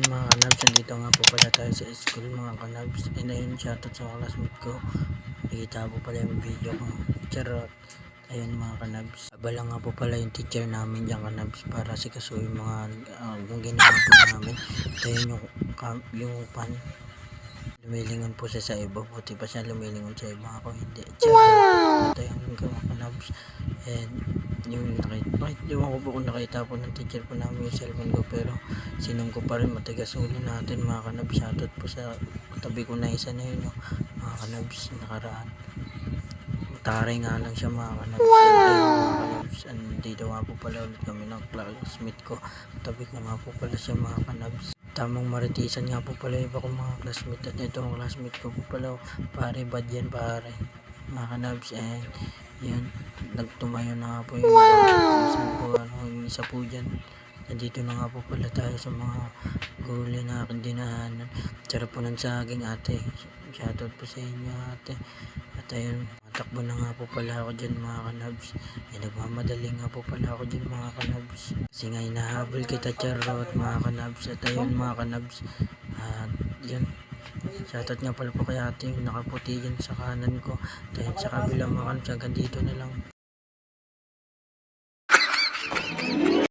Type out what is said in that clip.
mga kanabs, nandito nga po pala tayo sa school mga kanabs. And ayun, shoutout sa classmate ko. Nakita po pala yung video ko. Charot. Ayun mga kanabs. Abala nga po pala yung teacher namin dyan kanabs para sikasuhin mga yung ginawa po namin. Ito yun yung pan. Lumilingon po siya sa iba. Buti pa siya lumilingon sa iba. Ako hindi. Charot. Ito yung mga kanabs. And yung ewan ko po kung nakita po ng teacher po namin yung cellphone ko, pero sinong ko pa rin, matigas ulo natin mga kanabs. Shoutout po sa tabi ko na isa na yun, mga kanabs, nakaraan. Taray nga lang siya mga kanabs. Mga kanabs, andito nga po pala ulit kami ng classmate ko. Tabi ko nga po pala siya mga kanabs. Tamang maritisan nga po pala iba ko mga classmate. At ito ang classmate ko po pala, pare bad yan pare mga kanabs. And yan, nagtumayo na nga po yung yung isa po dyan. Nandito na nga po pala tayo sa mga gulay na aking dinahanan. Sarap po ng saging ate. Shoutout po sa inyo ate. At ayun, matakbo na nga po pala ako dyan mga kanabs. Nagmamadali nga po pala ako dyan mga kanabs. Kasi nga hinahabol kita charot mga kanabs. At ayun mga kanabs. At yun. Shoutout nga pala po kay ate yung nakaputi dyan sa kanan ko. Dahil sa kabilang mga kanabs, hanggang dito na lang.